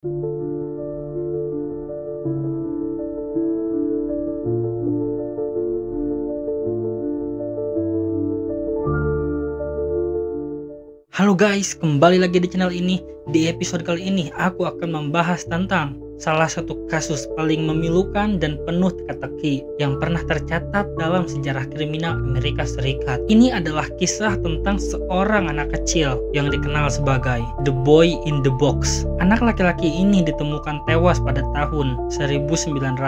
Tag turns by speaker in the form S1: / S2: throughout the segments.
S1: Halo guys, kembali lagi di channel ini. Di episode kali ini aku akan membahas tentang salah satu kasus paling memilukan dan penuh teka-teki yang pernah tercatat dalam sejarah kriminal Amerika Serikat. Ini adalah kisah tentang seorang anak kecil yang dikenal sebagai The Boy in the Box. Anak laki-laki ini ditemukan tewas pada tahun 1957.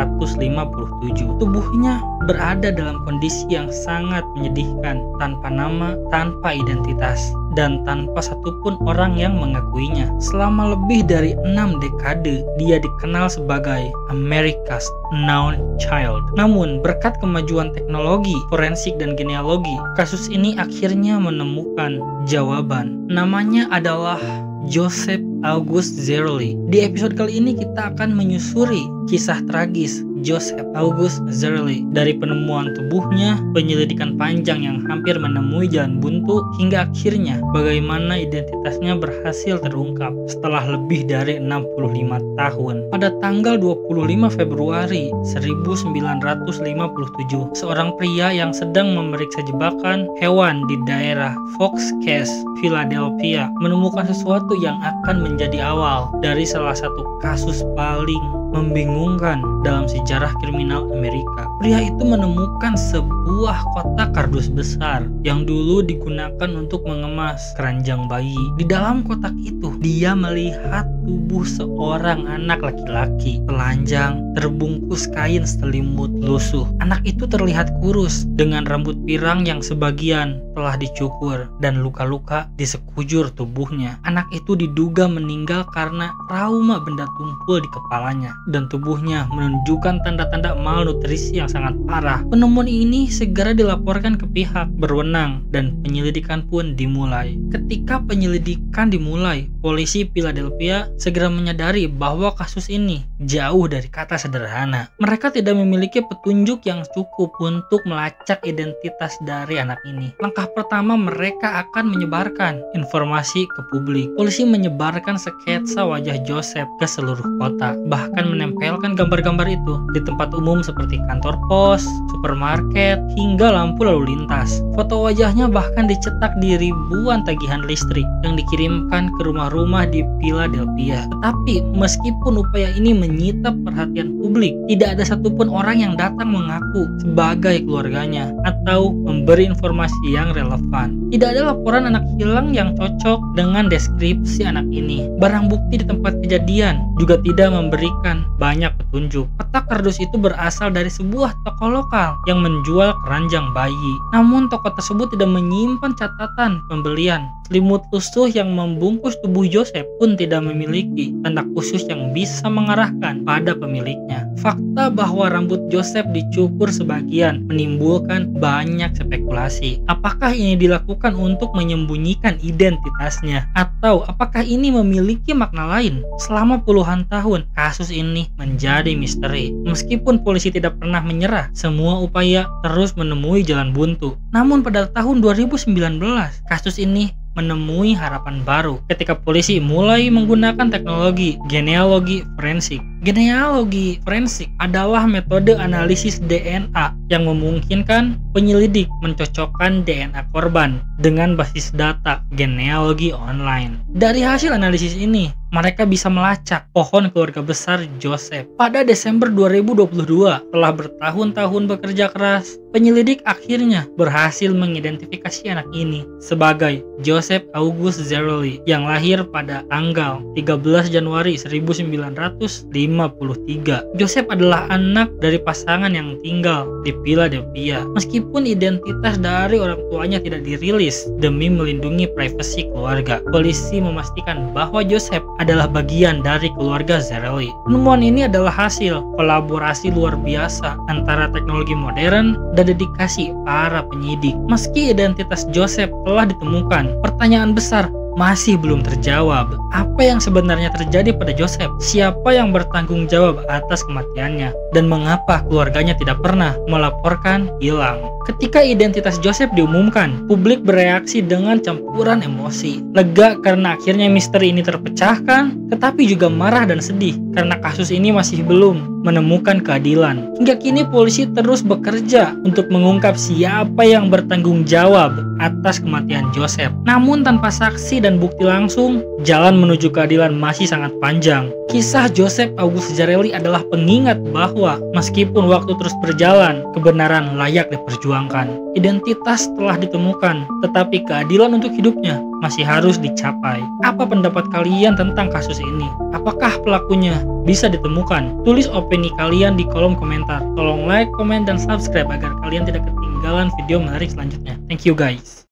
S1: Tubuhnya berada dalam kondisi yang sangat menyedihkan, tanpa nama, tanpa identitas, dan tanpa satupun orang yang mengakuinya. Selama lebih dari 6 dekade, dia dikenal sebagai America's Unknown Child. Namun, berkat kemajuan teknologi, forensik, dan genealogi, kasus ini akhirnya menemukan jawaban. Namanya adalah Joseph August Zeriley. Di episode kali ini kita akan menyusuri kisah tragis Joseph August Zeriley, dari penemuan tubuhnya, penyelidikan panjang yang hampir menemui jalan buntu, hingga akhirnya bagaimana identitasnya berhasil terungkap setelah lebih dari 65 tahun. Pada tanggal 25 Februari 1957, seorang pria yang sedang memeriksa jebakan hewan di daerah Fox Case, Philadelphia, menemukan sesuatu yang akan menjadi awal dari salah satu kasus paling membingungkan dalam sejarah kriminal Amerika. Pria itu menemukan sebuah kotak kardus besar yang dulu digunakan untuk mengemas keranjang bayi. Di dalam kotak itu, dia melihat tubuh seorang anak laki-laki telanjang, terbungkus kain selimut lusuh. Anak itu terlihat kurus dengan rambut pirang yang sebagian telah dicukur dan luka-luka di sekujur tubuhnya. Anak itu diduga meninggal karena trauma benda tumpul di kepalanya, dan tubuhnya menunjukkan tanda-tanda malnutrisi yang sangat parah. Penemuan ini segera dilaporkan ke pihak berwenang dan penyelidikan pun dimulai. Ketika penyelidikan dimulai, polisi Philadelphia segera menyadari bahwa kasus ini jauh dari kata sederhana. Mereka tidak memiliki petunjuk yang cukup untuk melacak identitas dari anak ini. Langkah pertama, mereka akan menyebarkan informasi ke publik. Polisi menyebarkan sketsa wajah Joseph ke seluruh kota, bahkan menempelkan gambar-gambar itu di tempat umum seperti kantor pos, supermarket, hingga lampu lalu lintas. Foto wajahnya bahkan dicetak di ribuan tagihan listrik yang dikirimkan ke rumah-rumah di Philadelphia. Tetapi meskipun upaya ini menyita perhatian publik, tidak ada satupun orang yang datang mengaku sebagai keluarganya atau memberi informasi yang relevan. Tidak ada laporan anak hilang yang cocok dengan deskripsi anak ini. Barang bukti di tempat kejadian juga tidak memberikan banyak petunjuk. Kotak kardus itu berasal dari sebuah toko lokal yang menjual keranjang bayi. Namun toko tersebut tidak menyimpan catatan pembelian. Selimut lusuh yang membungkus tubuh Joseph pun tidak memiliki tanda khusus yang bisa mengarahkan pada pemiliknya. Fakta bahwa rambut Joseph dicukur sebagian menimbulkan banyak spekulasi. Apakah ini dilakukan untuk menyembunyikan identitasnya, atau apakah ini memiliki makna lain? Selama puluhan tahun, kasus ini menjadi misteri. Meskipun polisi tidak pernah menyerah, semua upaya terus menemui jalan buntu. Namun pada tahun 2019, kasus ini menemui harapan baru ketika polisi mulai menggunakan teknologi genealogi forensik. Genealogi forensik adalah metode analisis DNA yang memungkinkan penyelidik mencocokkan DNA korban dengan basis data genealogi online. Dari hasil analisis ini, mereka bisa melacak pohon keluarga besar Joseph. Pada Desember 2022, setelah bertahun-tahun bekerja keras, penyelidik akhirnya berhasil mengidentifikasi anak ini sebagai Joseph August Zeriley yang lahir pada tanggal 13 Januari 1953. Joseph adalah anak dari pasangan yang tinggal di Philadelphia. Meskipun identitas dari orang tuanya tidak dirilis demi melindungi privasi keluarga, polisi memastikan bahwa Joseph adalah bagian dari keluarga Zeriley. Penemuan ini adalah hasil kolaborasi luar biasa antara teknologi modern dan dedikasi para penyidik. Meski identitas Joseph telah ditemukan, pertanyaan besar masih belum terjawab. Apa yang sebenarnya terjadi pada Joseph? Siapa yang bertanggung jawab atas kematiannya? Dan mengapa keluarganya tidak pernah melaporkan hilang? Ketika identitas Joseph diumumkan, publik bereaksi dengan campuran emosi. Lega karena akhirnya misteri ini terpecahkan, tetapi juga marah dan sedih karena kasus ini masih belum menemukan keadilan. Hingga kini polisi terus bekerja untuk mengungkap siapa yang bertanggung jawab atas kematian Joseph. Namun tanpa saksi dan bukti langsung, jalan menuju keadilan masih sangat panjang. Kisah Joseph August Sziarelli adalah pengingat bahwa meskipun waktu terus berjalan, kebenaran layak diperjuangkan. Identitas telah ditemukan, tetapi keadilan untuk hidupnya masih harus dicapai. Apa pendapat kalian tentang kasus ini? Apakah pelakunya bisa ditemukan? Tulis opini kalian di kolom komentar. Tolong like, komen, dan subscribe agar kalian tidak ketinggalan video menarik selanjutnya. Thank you guys.